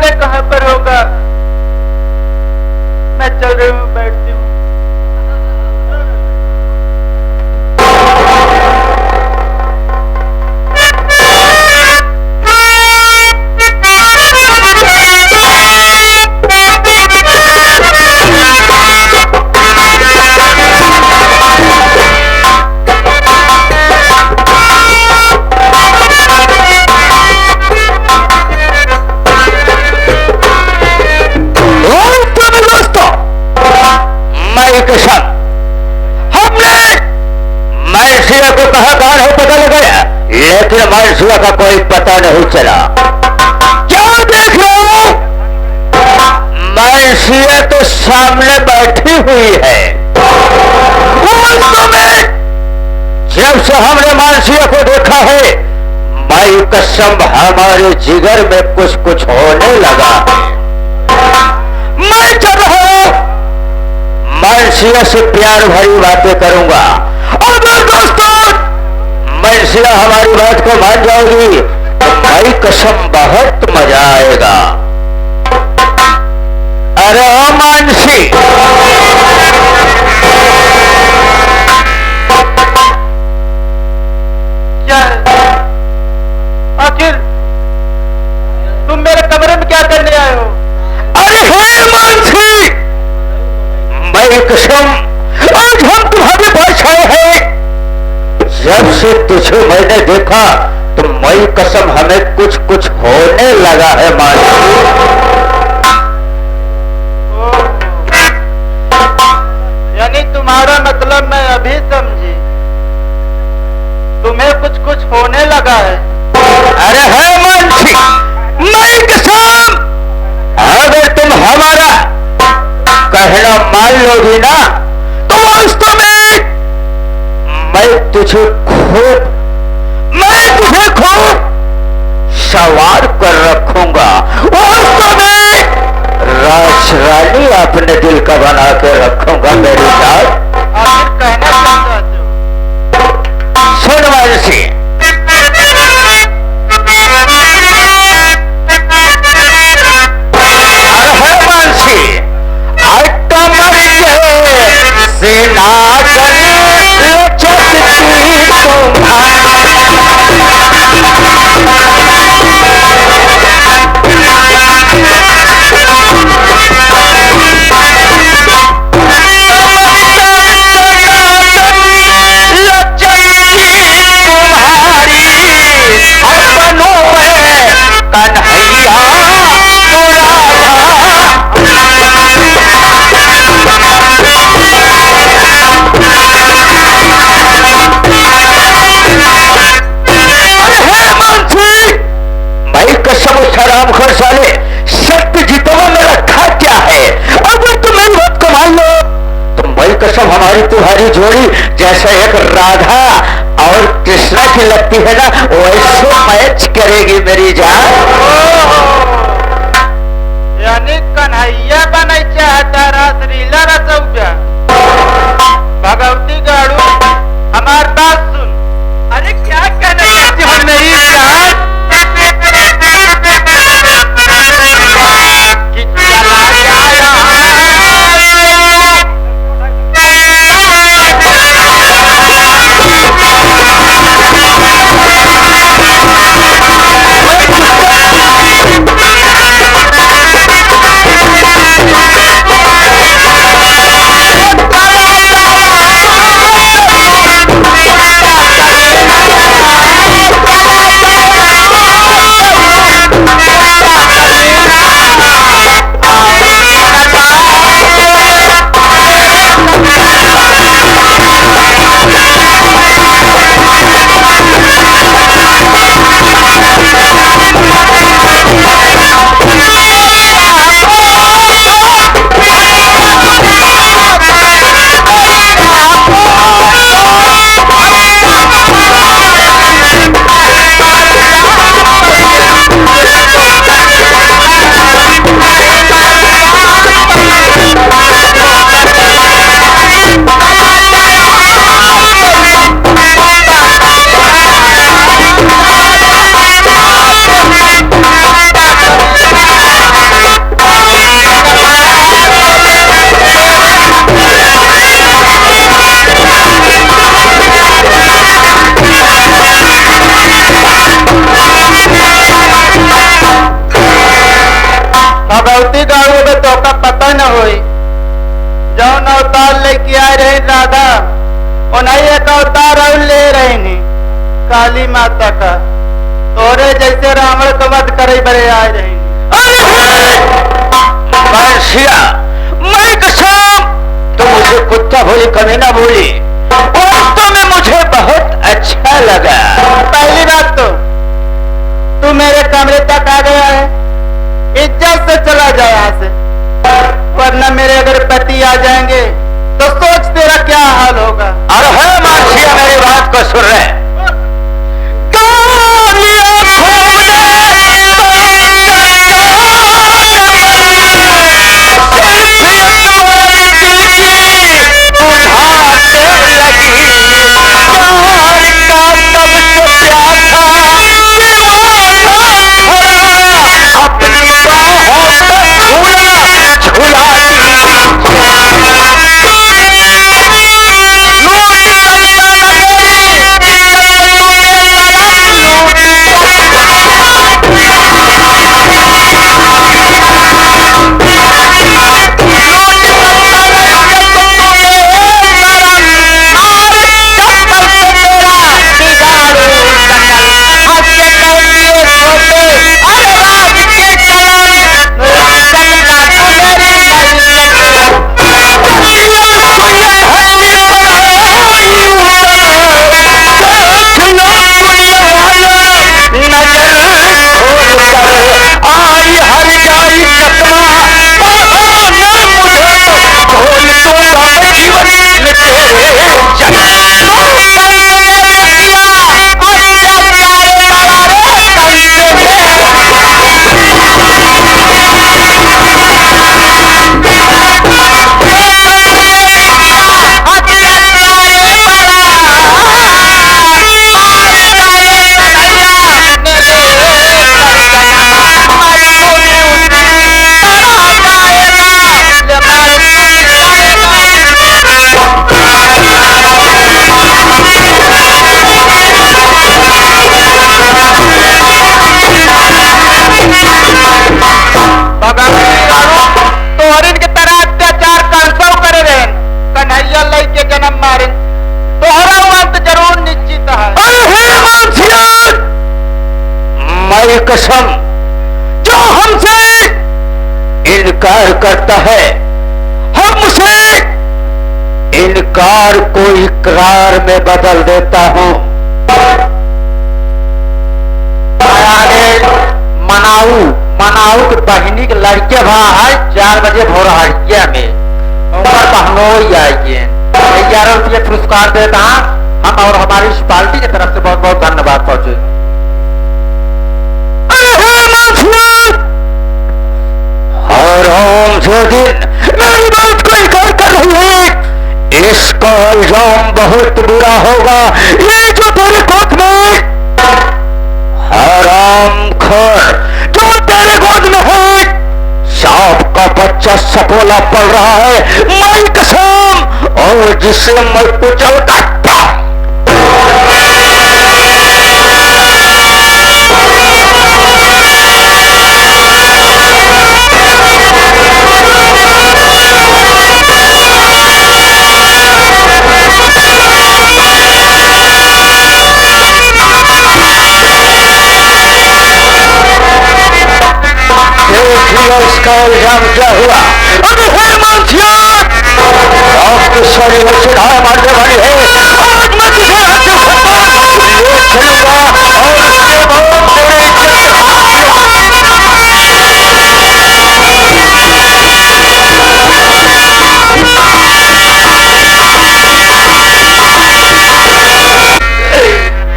समय कहाँ पर होगा। मैं चल रही हूँ, बैठती हूँ। लेकिन मनसूआ का कोई पता नहीं चला। क्या देख रहे हो? मनसूआ तो सामने बैठी हुई है। जब से हमने मनसूआ को देखा है, माई कसम हमारे जिगर में कुछ कुछ होने लगा है। मैं चल रहा हूं, मनसूआ से प्यार भरी बातें करूंगा। और दोस्तों, मनसूआ हमारी बात को मान जाओगी तो भाई कसम बहुत मजा आएगा। अरे ओ मानसी, क्या आखिर तुम मेरे कमरे में क्या करने आए हो? अरे हे मानसी, मैं कसम आज हम तुम्हारे पास आए हैं। जब से तुझे मैंने देखा तो मई कसम हमें कुछ कुछ होने लगा है मानसी। यानी तुम्हारा मतलब मैं अभी समझी, तुम्हें कुछ कुछ होने लगा है। अरे है मानसी, मई कसम अगर तुम हमारा कहना मान लोगी ना तो वास्तव में मैं तुझे खूब सवार कर रखूंगा। वास्तव में राज रानी अपने दिल का बना के रखूंगा मेरी जान। आखिर कहना क्या चाहते हो? सुन मानसी, अरे मानसी, सेना राम खर साले सत्य जितवा में रखा क्या है। अगर तुम मेरी बात को मान लो तो मई कसम हमारी तुम्हारी जोड़ी जैसे एक राधा और कृष्णा की लगती है ना, वैसे मैच करेगी मेरी जान। यानी कन्हैया बना चाहता रासलीला रचौजा। भगवती गाड़ू हमार बात सुन। अरे क्या कहना चाहती हो मेरी जान? भगवती गाँव में तो का पता न होई जौन अवतार लेके आए रहे राधा उन्हें एक अवतार और ले रहे नी काली माता का तोरे जैसे रावण को वध करे बड़े आए रहे बंसिया मैं कसम तो मुझे कुत्ता बोली कभी ना बोली वास्तव में मुझे बहुत अच्छा लगा। पहली बात तो तू मेरे कमरे तक आ गया है, इज्जत से चला जाए यहाँ से, वरना मेरे अगर पति आ जाएंगे तो सोच तेरा क्या हाल होगा। अरे है मानसिया मेरी बात को सुन रहे कसम जो हमसे इनकार करता है हम उसे इनकार को इकरार में बदल देता हूं। मनाऊ की बहिनी की लड़के वहां है 4 बजे भोर हड़किया में ऊपर बहनों ही आएगी 11 रुपये पुरस्कार देता हम और हमारी इस पार्टी की तरफ से बहुत बहुत धन्यवाद पहुंचे। और हम जो दिन मेरी बात को इनकार कर रही है इसका इल्जाम बहुत बुरा होगा। ये जो तेरे गोद में हराम खोर जो तेरे गोद में है सांप का बच्चा सपोला पड़ रहा है मैं कसम और जिसे मैं कुचल काटता इसका इल्जाम क्या हुआ। अभी है मानसिया आपके शरीर से ढाई मारने वाली है आज मैं तुझे हाथ से ले चलूंगा और उसके बाद तेरे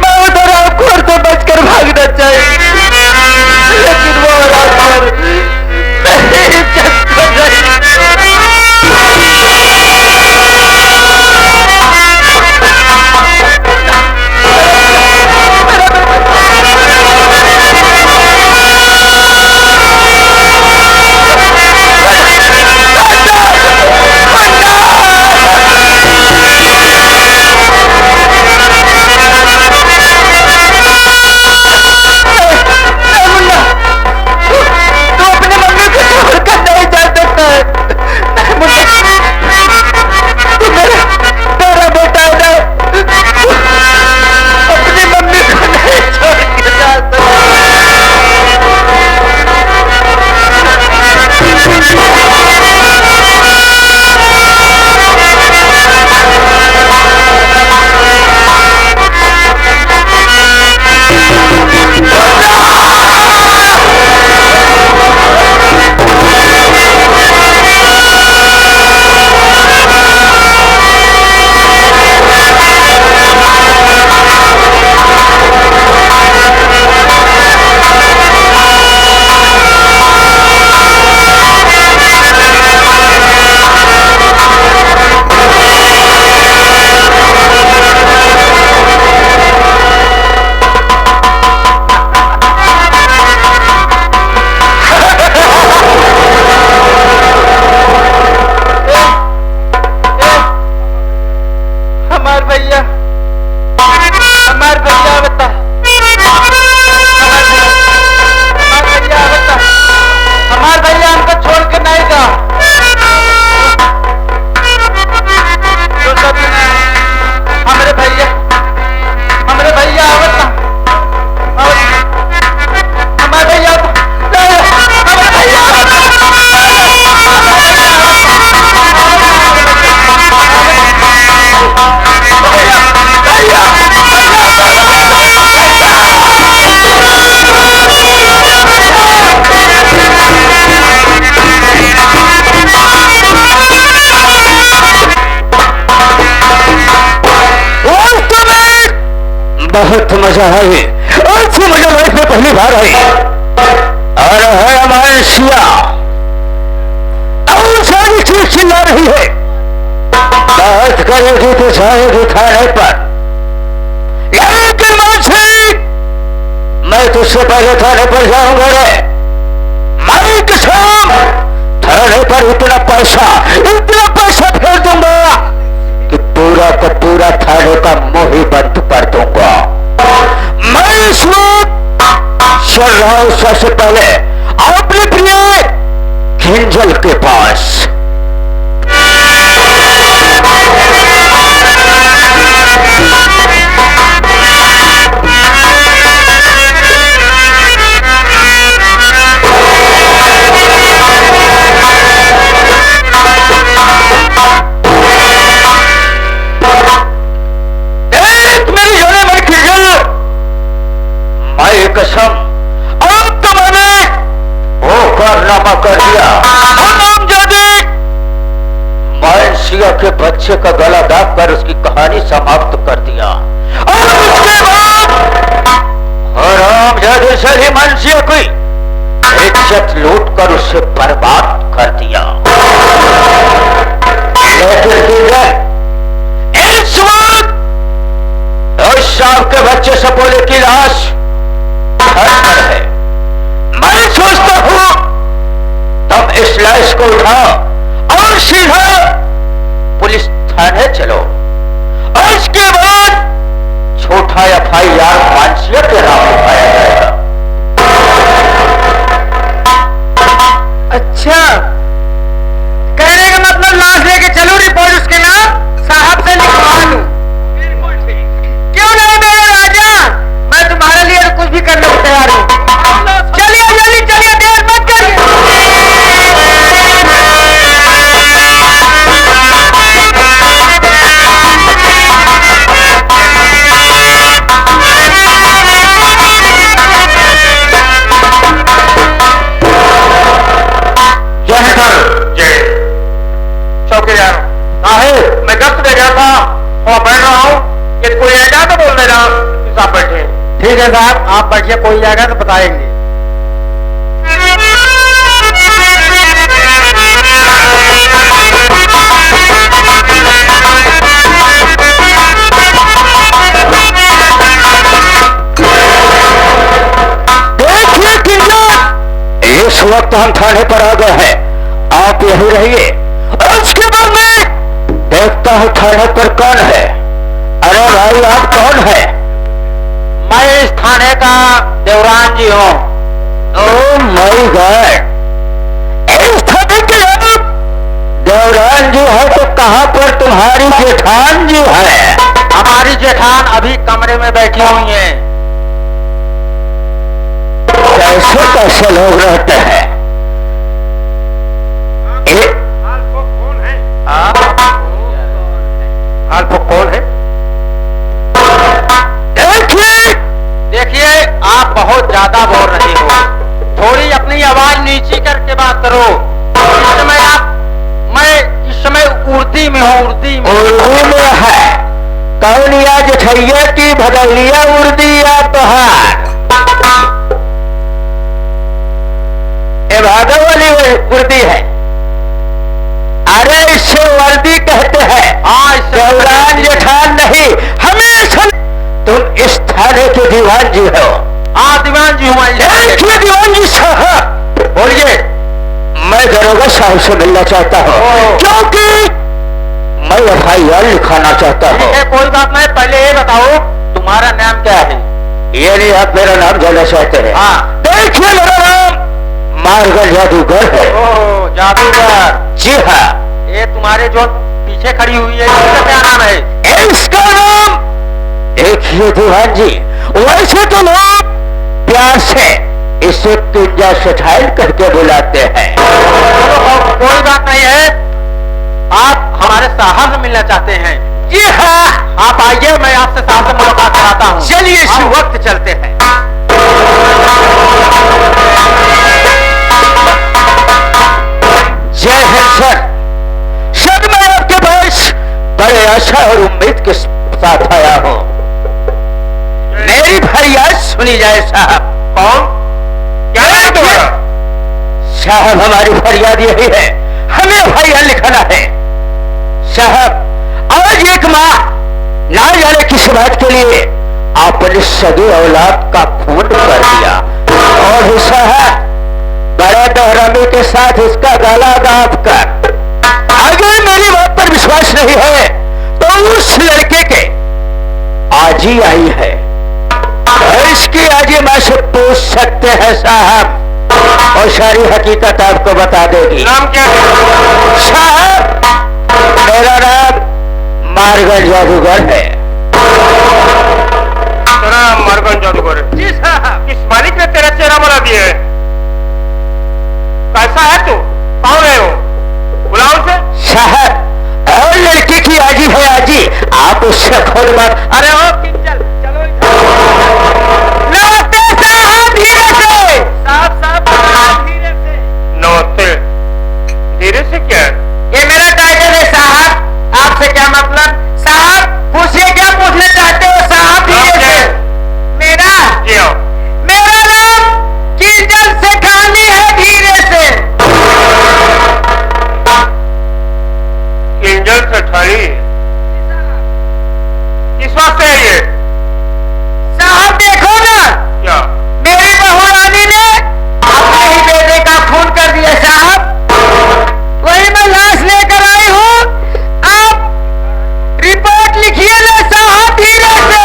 मैं उधर आपको से बचकर भागना चाहिए लेकिन वो रात बहुत मजा आई, ऐसी मजा लाइफ में पहली बार आई। और है हमारी शिया और सारी चीज चिल्ला रही है, बात करेगी तो जाएगी थाने पर। लेकिन मानसी, मैं तुझसे पहले थाने पर जाऊंगा रे। मैं कसम, थाने पर इतना पैसा फेर दूंगा कि पूरा का पूरा थाने का मुंह ही बंद कर दूंगा। मैं इस वक्त चल रहा हूं सबसे पहले अपने प्रिय किंजल के पास। कसम, अब तो मैंने वो कारनामा कर दिया। मानसिया के बच्चे का गला दाब कर उसकी कहानी समाप्त कर दिया। और उसके बाद हरामजादे से ही मानसिया की इज्जत लूट कर उसे बर्बाद कर दिया। लेकिन इस वक्त उस सांप के बच्चे से बोले की लाश है। मैं सोचता हूं तुम इस लाश को उठाओ और सीधा पुलिस थाने चलो, और इसके बाद छोटा FIR मानसिया के नाम उठाया जाएगा। अच्छा, कहने का मतलब लाश लेके चलो, रिपोर्ट उसके नाम साहब से लिखवा लूं। क्यों नहीं मेरे राजा, मैं तुम्हारे लिए कुछ भी करने को तैयार हूं। चलिए जल्दी चलिए, देर मत करिए। चौकीदार साहब, मैं गश्त दे गया था और बैठ रहा हूँ कि कोई आएगा तो बोल देना साहब बैठे। ठीक है साहब, आप बैठिए, कोई आएगा तो बताएंगे। देखिए किंजल, इस वक्त हम थाने पर आ गए हैं, आप यही रहिए और उसके बाद मैं देखता हूं थाने पर कौन है। अरे भाई, आप कौन है? मैं इस थाने का देवरान जी हूँ। ओ माय गॉड, इस थाने के आप देवरान जी है तो कहां पर तुम्हारी जेठान जी है? हमारी जेठान अभी कमरे में बैठी हुई है। कैसे कैसे लोग रहते हैं? कौन है? कौन है? देखिए, आप बहुत ज्यादा बोल रहे हो, थोड़ी अपनी आवाज नीची करके बात करो। मैं इस समय उर्दी में हूँ। उर्दू में है? कौन या जठैया की भदौलिया उर्दी या तोहार? भागो वाली उर्दी है। अरे इससे वर्दी कहते हैं। देवरान जेठान नहीं, हमेशा तुम इस थाने के दीवान जी हो। दीवान जी हूँ। देखिए दीवान जी साहब, बोलिए। मैं दरोगा साहब से मिलना चाहता हूँ क्योंकि मैं FIR लिखाना चाहता हूँ। कोई बात नहीं, पहले ये बताओ तुम्हारा नाम क्या है? ये नहीं, आप मेरा नाम जानना चाहते हैं? हाँ। देखिए मेरा नाम मारगढ़ जादूगर है। ओह, जादूगर। जी हाँ। ये तुम्हारे जो पीछे खड़ी हुई है, इसका क्या नाम है? इसका नाम देखिए दीवान जी, वैसे तो लोग प्यार से इसे किंजा सेठाइल करके बुलाते हैं। कोई बात नहीं है, आप हमारे साहब से मिलना चाहते हैं? जी हाँ। आप आइए, मैं आपसे साहब से मुलाकात कराता हूँ। चलिए इसी वक्त चलते हैं। जय हिंद सर। सर मैं आपके पास बड़े आशा और उम्मीद के साथ आया हूँ। दी जाए साहब। कौन? क्या है तुम्हारा? साहब हमारी फरियाद यही है, हमें भैया लिखना है साहब। आज एक माँ ना जाने किस बात के लिए अपने सगे औलाद का खून कर दिया, और साहब बड़े बेरहमी के साथ इसका गला दाब कर, अगर मेरी बात पर विश्वास नहीं है तो उस लड़के के आजी आई है, इसकी आजी माँ से पूछ सकते हैं साहब, और सारी हकीकत आपको बता देगी। नाम क्या है? साहब मेरा नाम मारगन जादूगर है। तेरा नाम मारगन जादूगर है? जी साहब। किस मालिक ने तेरा चेहरा बना दिया है? कैसा है तू? कौन है वो? बुलाओ उसे। साहब और लड़की की आजी है आजी, आप उससे खुद बात। अरे ओ किंजल चलो नमस्ते साहब, धीरे से साहब धीरे से। नमस्ते। धीरे से क्या है? ये मेरा टाइटल है साहब, आपसे क्या मतलब? साहब पूछिए क्या पूछना चाहते हो साहब? धीरे से। मेरा जी हाँ। मेरा नाम किंजल सेठानी है, धीरे से। किंजल सेठानी? किस वास्ते है ये? साहब देखो ना, क्या? मेरी बहू रानी ने अपने ही बेटे का खून कर दिया साहब, वही मैं लाश लेकर आई हूँ। आप रिपोर्ट लिखिए ना साहब, धीरे से।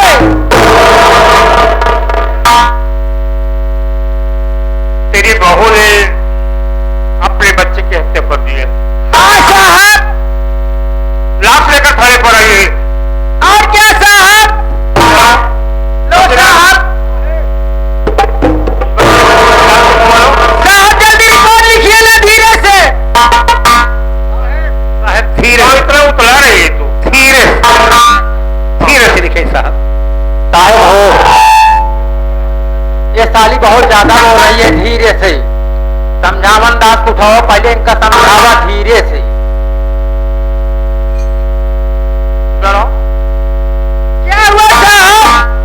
तेरी बहू ने अपने बच्चे की हत्या कर दी है? हाँ साहब। लाश लेकर थाने पर आई है? और क्या साहब? लो साहब, साहब जल्दी रिपोर्ट लिखिए ना, धीरे से। धीरे इतना उतला रही है तू? धीरे धीरे से लिखे साहब। ताऊ हो, ये साली बहुत ज्यादा हो रही है, धीरे से समझावन। दास उठाओ, पहले इनका समझावा धीरे से। करो। क्या हुआ साहब?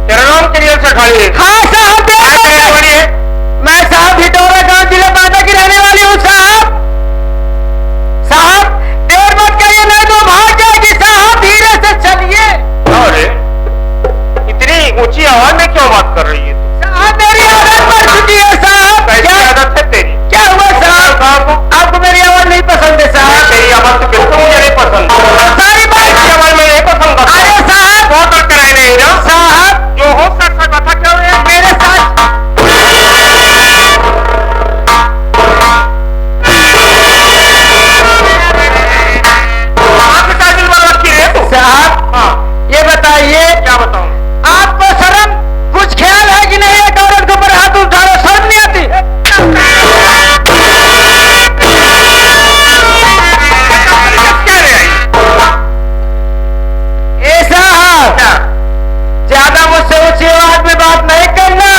तेरा नाम किंजल सेठानी है? हाँ साहब। कहाँ की रहने वाली है? मैं साहब भिटौरा गांव जिला बांदा की रहने वाली हूँ साहब। साहब देर मत करिए, नहीं तो भाग जाएगी साहब, धीरे से चलिए। अरे इतनी ऊंची आवाज में क्यों बात कर रही है तू? साहब मेरी आदत पड़ चुकी है साहब। कैसी क्या आदत है तेरी? क्या हुआ साहब? आपको मेरी आवाज नहीं पसंद है साहब? तेरी आवाज तो बिल्कुल मुझे नहीं पसंद। सारी बात तेरी आवाज में नहीं पसंद करता। अरे साहब। बहुत करते रहे नहीं ना साहब जो हो सच सच बता, क्यों है मेरे साथ साहब। हाँ। ये बताइए, क्या बताऊं? आपको शर्म कुछ ख्याल है कि नहीं? एक औरत के ऊपर हाथ उठा रहे, शर्म नहीं आती? क्या रे आई? ए साहब क्या? ज्यादा मुझसे ऊंची आवाज में बात नहीं करना,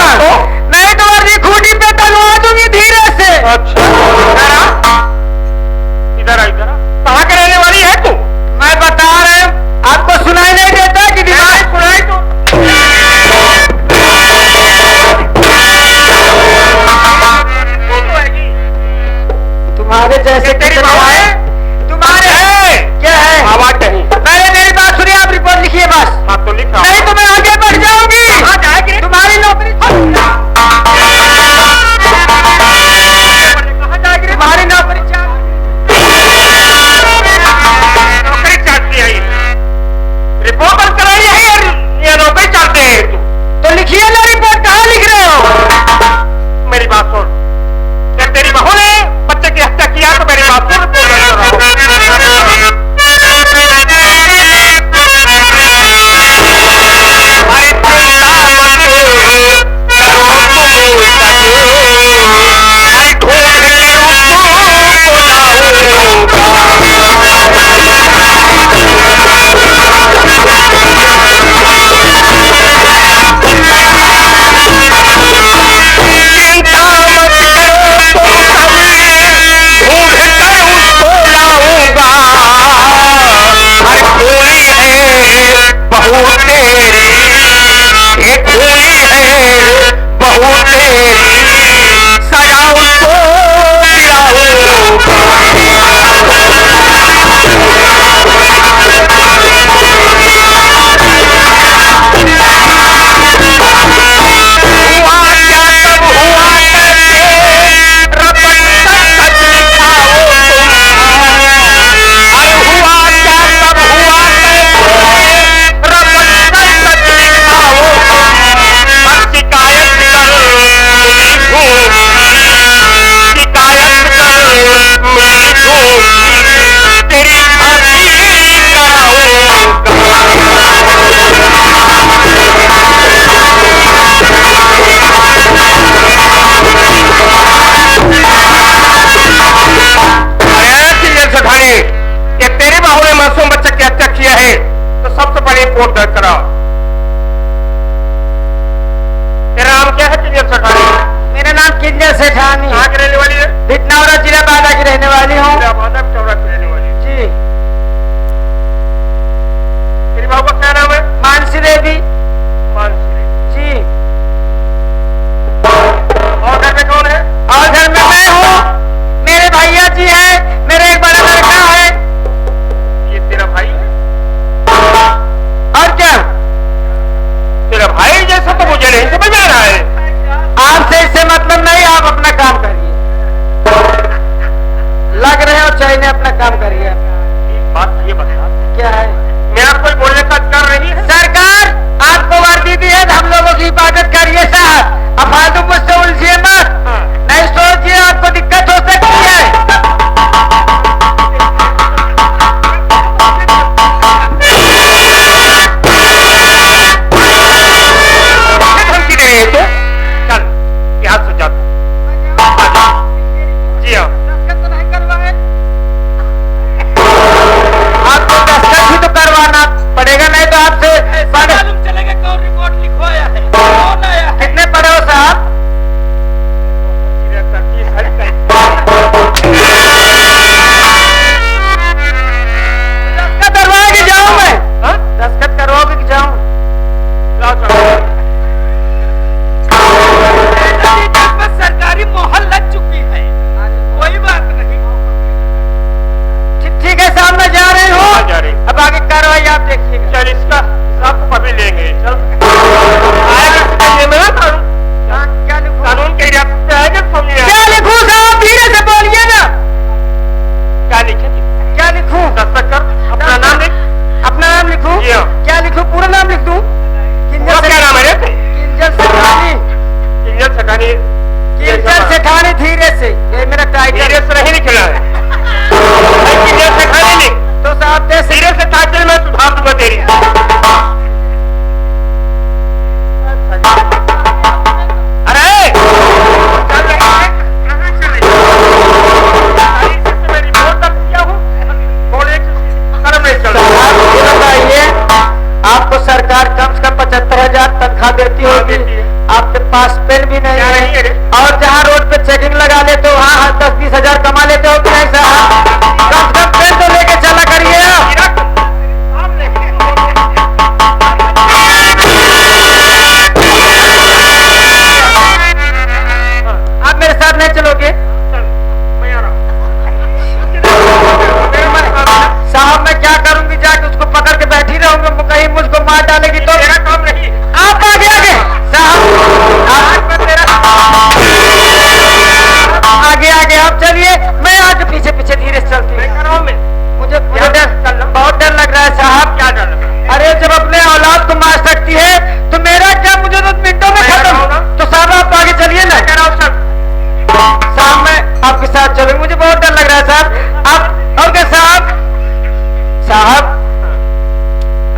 नहीं तो अर्जी खूंटी पे तलवा दूंगी, धीरे से। अच्छा इधर आ, इधर आ। कहाँ के रहने वाली है तू? मैं बता रहे हूँ, आपको सुनाई नहीं देता कि दिमाग सुनाई तो। तुम्हारे जैसे तेरी बहू है? तुम्हारे है? क्या है? आवाज नहीं। पहले मेरी बात सुनिए, आप रिपोर्ट लिखिए बस, हाँ तो लिखा। नहीं तो मैं आगे बढ़ जाऊंगी। कहाँ जाएगी? तुम्हारी नौकरी कहाँ जाएगी? तुम्हारी नौकरी नौकरी चाहती है? रिपोर्ट बंद कराई है और ये नौकरी चाहते हैं तू? तो लिखिए ना रिपोर्ट, कहाँ लिख रहे हो? मेरी बात सुन, जब तेरी बहू ने बच्चे की हत्या किया तो मेरी बात सुन, रिपोर्ट बंद कराओ।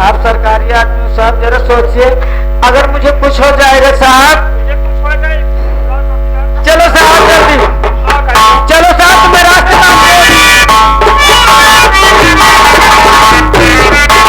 आप सरकारी आदमी साहब जरा सोचिए, अगर मुझे कुछ हो जाए